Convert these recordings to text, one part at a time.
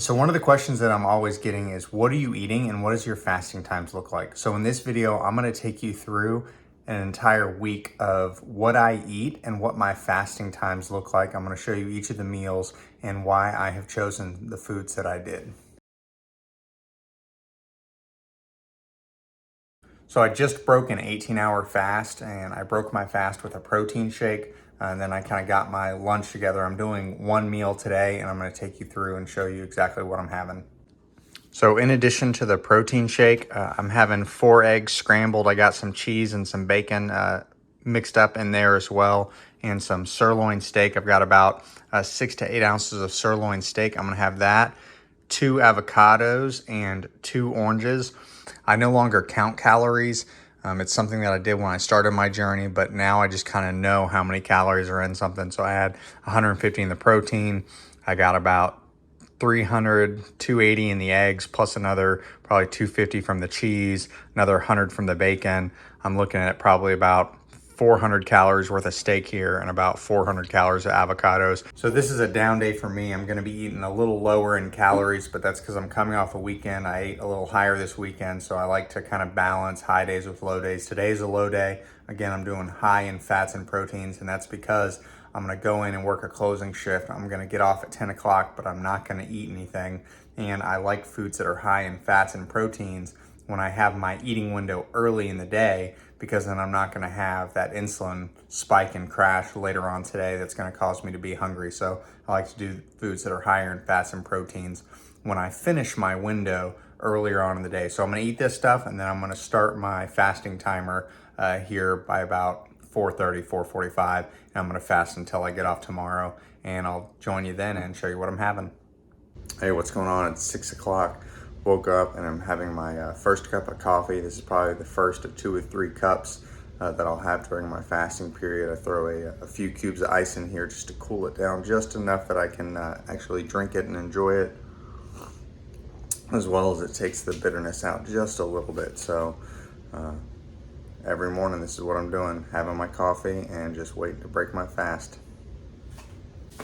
So one of the questions that I'm always getting is, what are you eating and what does your fasting times look like? So in this video, I'm gonna take you through an entire week of what I eat and what my fasting times look like. I'm gonna show you each of the meals and why I have chosen the foods that I did. So I just broke an 18-hour fast, and I broke my fast with a protein shake, and then I kind of got my lunch together. I'm doing one meal today, and I'm gonna take you through and show you exactly what I'm having. So in addition to the protein shake, I'm having 4 eggs scrambled. I got some cheese and some bacon mixed up in there as well, and some sirloin steak. I've got about 6 to 8 ounces of sirloin steak. I'm gonna have that, 2 avocados and 2 oranges. I no longer count calories. It's something that I did when I started my journey, but now I just kind of know how many calories are in something. So I had 150 in the protein. I got about 300, 280 in the eggs, plus another probably 250 from the cheese, another 100 from the bacon. I'm looking at probably about 400 calories worth of steak here and about 400 calories of avocados. So this is a down day for me. I'm gonna be eating a little lower in calories, but that's because I'm coming off a weekend. I ate a little higher this weekend, so I like to kind of balance high days with low days. Today's a low day. Again, I'm doing high in fats and proteins, and that's because I'm gonna go in and work a closing shift. I'm gonna get off at 10 o'clock, but I'm not gonna eat anything. And I like foods that are high in fats and proteins when I have my eating window early in the day, because then I'm not gonna have that insulin spike and crash later on today that's gonna cause me to be hungry. So I like to do foods that are higher in fats and proteins when I finish my window earlier on in the day. So I'm gonna eat this stuff, and then I'm gonna start my fasting timer here by about 4:30, 4:45, and I'm gonna fast until I get off tomorrow, and I'll join you then and show you what I'm having. Hey, what's going on? It's 6 o'clock. Woke up and I'm having my first cup of coffee. This is probably the first of 2 or 3 cups that I'll have during my fasting period. I throw a few cubes of ice in here just to cool it down just enough that I can actually drink it and enjoy it, as well as it takes the bitterness out just a little bit. So every morning this is what I'm doing, having my coffee and just waiting to break my fast.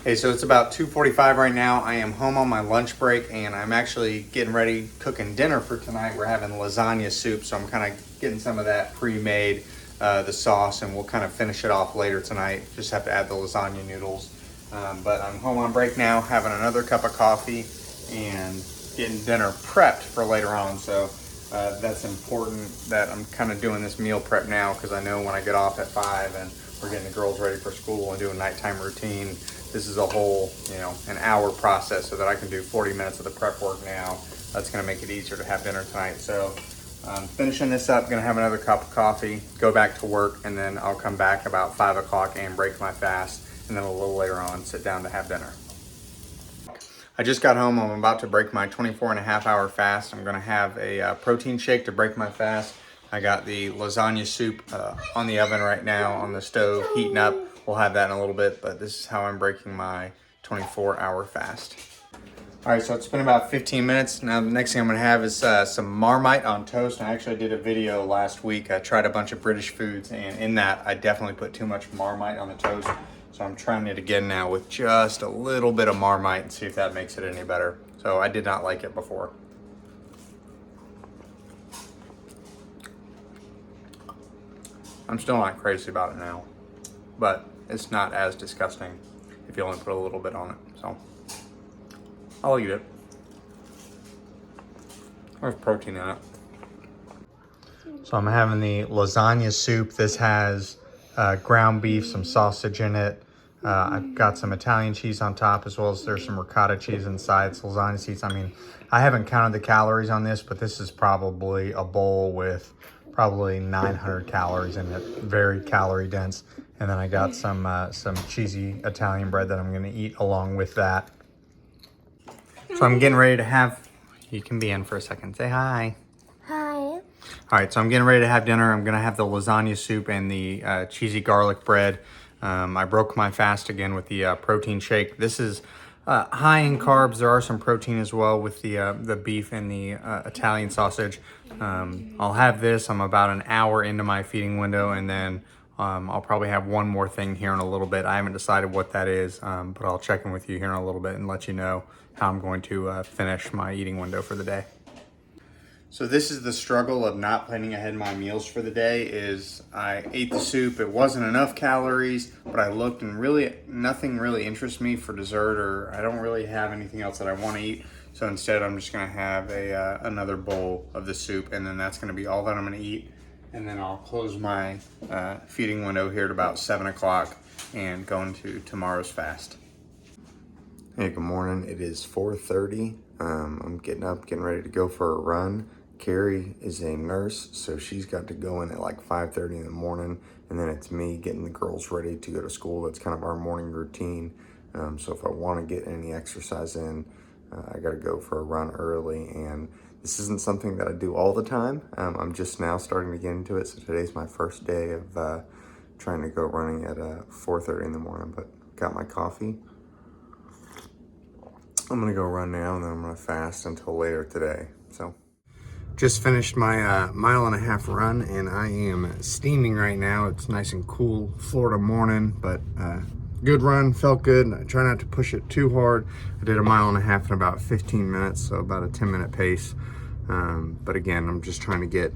Hey, so it's about 2:45 right now. I am home on my lunch break, and I'm actually getting ready cooking dinner for tonight. We're having lasagna soup, so I'm kind of getting some of that pre-made, the sauce, and we'll kind of finish it off later tonight. Just have to add the lasagna noodles. But I'm home on break now, having another cup of coffee and getting dinner prepped for later on. So that's important that I'm kind of doing this meal prep now, because I know when I get off at 5 and we're getting the girls ready for school and doing nighttime routine, this is a whole, an hour process, so that I can do 40 minutes of the prep work now. That's gonna make it easier to have dinner tonight. So finishing this up, gonna have another cup of coffee, go back to work, and then I'll come back about 5 o'clock and break my fast, and then a little later on sit down to have dinner. I just got home. I'm about to break my 24.5-hour fast. I'm gonna have a protein shake to break my fast. I got the lasagna soup on the oven right now on the stove, heating up. We'll have that in a little bit, but this is how I'm breaking my 24-hour fast. All right, so it's been about 15 minutes. Now the next thing I'm gonna have is some Marmite on toast. I actually did a video last week. I tried a bunch of British foods, and in that, I definitely put too much Marmite on the toast. So I'm trying it again now with just a little bit of Marmite and see if that makes it any better. So I did not like it before. I'm still not crazy about it now, but it's not as disgusting if you only put a little bit on it. So I'll eat it. There's protein in it. So I'm having the lasagna soup. This has ground beef, some sausage in it. I've got some Italian cheese on top, as well as there's some ricotta cheese inside. It's lasagna cheese. I mean, I haven't counted the calories on this, but this is probably a bowl with probably 900 calories in it. Very calorie dense. And then I got some cheesy Italian bread that I'm gonna eat along with that. So I'm getting ready to have, you can be in for a second. Say hi. Hi. All right, so I'm getting ready to have dinner. I'm gonna have the lasagna soup and the cheesy garlic bread. I broke my fast again with the protein shake. This is high in carbs. There are some protein as well with the beef and the Italian sausage. I'll have this. I'm about an hour into my feeding window, and then I'll probably have one more thing here in a little bit. I haven't decided what that is, but I'll check in with you here in a little bit and let you know how I'm going to finish my eating window for the day. So this is the struggle of not planning ahead my meals for the day. Is I ate the soup, it wasn't enough calories, but I looked and really nothing really interests me for dessert, or I don't really have anything else that I want to eat. So instead I'm just gonna have another bowl of the soup, and then that's gonna be all that I'm gonna eat. And then I'll close my feeding window here at about 7 o'clock and go into tomorrow's fast. Hey, good morning. It is 4:30. I'm getting up, getting ready to go for a run. Carrie is a nurse, so she's got to go in at like 5:30 in the morning, and then it's me getting the girls ready to go to school. That's kind of our morning routine. So if I want to get any exercise in, I got to go for a run early, and this isn't something that I do all the time. I'm just now starting to get into it, so today's my first day of trying to go running at 4:30 in the morning, but got my coffee. I'm gonna go run now, and then I'm gonna fast until later today. So just finished my 1.5 mile run, and I am steaming right now. It's nice and cool Florida morning, but good run, felt good. I try not to push it too hard. I did 1.5 miles in about 15 minutes, so about a 10-minute pace. But again, I'm just trying to get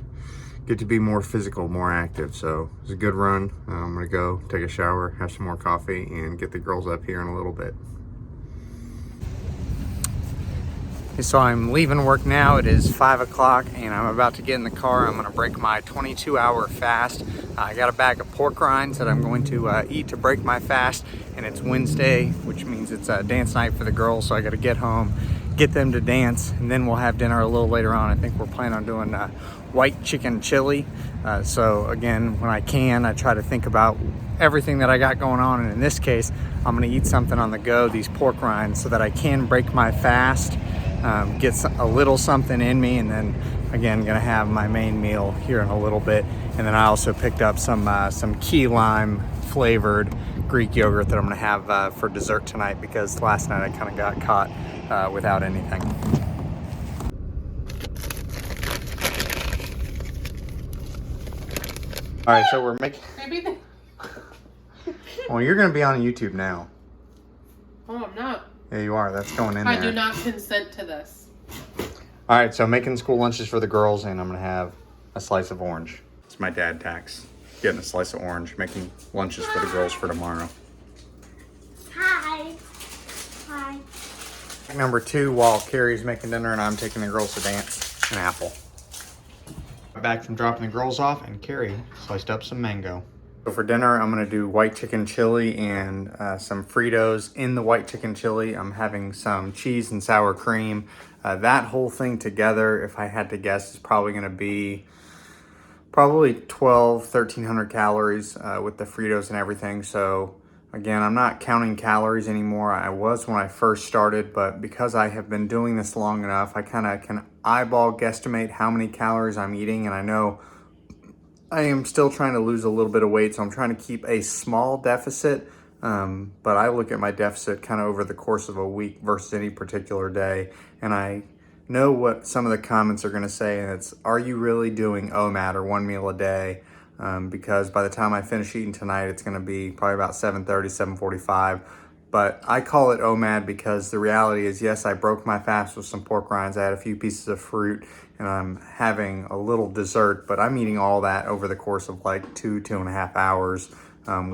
to be more physical, more active. So it was a good run. I'm gonna go take a shower, have some more coffee, and get the girls up here in a little bit. So I'm leaving work now. It is 5 o'clock, and I'm about to get in the car. I'm gonna break my 22-hour fast. I got a bag of pork rinds that I'm going to eat to break my fast, and it's Wednesday, which means it's a dance night for the girls, so I gotta get home, get them to dance, and then we'll have dinner a little later on. I think we're planning on doing white chicken chili. So again, when I can, I try to think about everything that I got going on, and in this case, I'm gonna eat something on the go, these pork rinds, so that I can break my fast. Get a little something in me, and then again gonna have my main meal here in a little bit. And then I also picked up some key lime flavored Greek yogurt that I'm gonna have for dessert tonight, because last night I kind of got caught without anything. All right, so we're making. Well, you're gonna be on YouTube now. Oh, I'm not. Yeah, you are. That's going in there. I do not consent to this. All right, so making school lunches for the girls, and I'm gonna have a slice of orange. It's my dad tax. Getting a slice of orange, making lunches for the girls for tomorrow. Hi. Hi. Number 2, while Carrie's making dinner and I'm taking the girls to dance, an apple. Back from dropping the girls off, and Carrie sliced up some mango. So for dinner, I'm gonna do white chicken chili and some Fritos. In the white chicken chili, I'm having some cheese and sour cream. That whole thing together, if I had to guess, is probably gonna be 1,300 calories with the Fritos and everything. So again, I'm not counting calories anymore. I was when I first started, but because I have been doing this long enough, I kind of can eyeball guesstimate how many calories I'm eating, and I know I am still trying to lose a little bit of weight, so I'm trying to keep a small deficit, but I look at my deficit kind of over the course of a week versus any particular day, and I know what some of the comments are going to say, and it's, are you really doing OMAD, or 1 meal a day? Because by the time I finish eating tonight, it's going to be probably about 7:30, 7:45. But I call it OMAD because the reality is, yes, I broke my fast with some pork rinds. I had a few pieces of fruit, and I'm having a little dessert, but I'm eating all that over the course of like 2.5 hours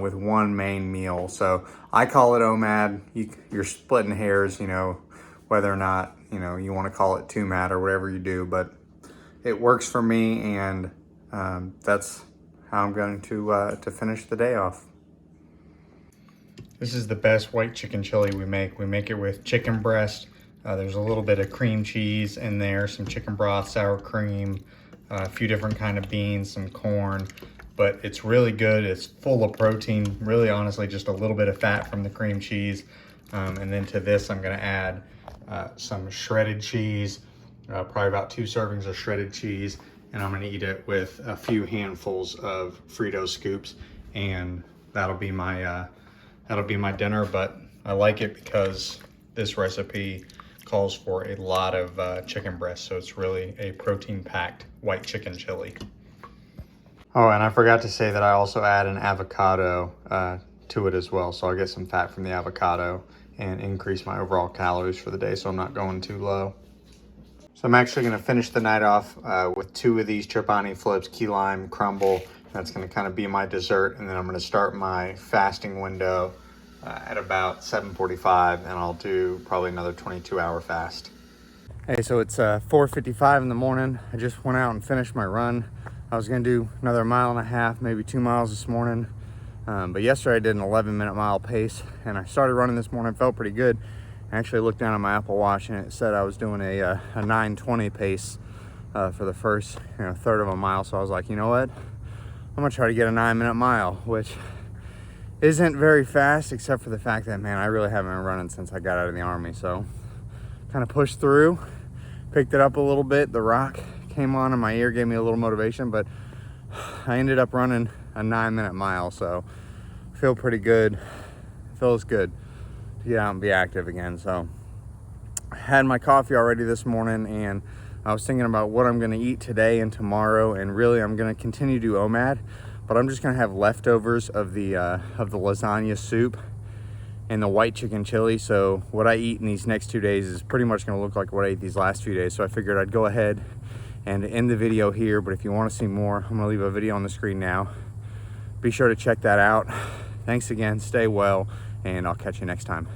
with one main meal. So I call it OMAD. You're splitting hairs, whether or not, you want to call it 2MAD or whatever you do, but it works for me, and that's how I'm going to finish the day off. This is the best white chicken chili we make. We make it with chicken breast. There's a little bit of cream cheese in there, some chicken broth, sour cream, a few different kind of beans, some corn, but it's really good. It's full of protein, really honestly just a little bit of fat from the cream cheese. And then to this, I'm gonna add some shredded cheese, probably about 2 servings of shredded cheese, and I'm gonna eat it with a few handfuls of Frito scoops, and that'll be my dinner. But I like it because this recipe calls for a lot of chicken breast, so it's really a protein-packed white chicken chili. Oh, and I forgot to say that I also add an avocado to it as well. So I'll get some fat from the avocado and increase my overall calories for the day so I'm not going too low. So I'm actually gonna finish the night off with 2 of these chobani flips, key lime crumble. That's gonna kind of be my dessert. And then I'm gonna start my fasting window at about 7:45, and I'll do probably another 22-hour fast. Hey, so it's 4:55 in the morning. I just went out and finished my run. I was gonna do another 1.5 miles, maybe 2 miles this morning. But yesterday I did an 11-minute mile pace, and I started running this morning, felt pretty good. I actually looked down at my Apple Watch and it said I was doing a 9:20 pace for the first third of a mile. So I was like, you know what? I'm gonna try to get a 9-minute mile, which isn't very fast, except for the fact that, man, I really haven't been running since I got out of the Army. So kind of pushed through, picked it up a little bit. The rock came on in my ear, gave me a little motivation, but I ended up running a 9-minute mile. So I feel pretty good. Feels good to get out and be active again. So I had my coffee already this morning, and I was thinking about what I'm going to eat today and tomorrow, and really I'm going to continue to do OMAD, but I'm just going to have leftovers of the lasagna soup and the white chicken chili. So what I eat in these next 2 days is pretty much going to look like what I ate these last few days. So I figured I'd go ahead and end the video here, but if you want to see more, I'm going to leave a video on the screen now. Be sure to check that out. Thanks again, stay well, and I'll catch you next time.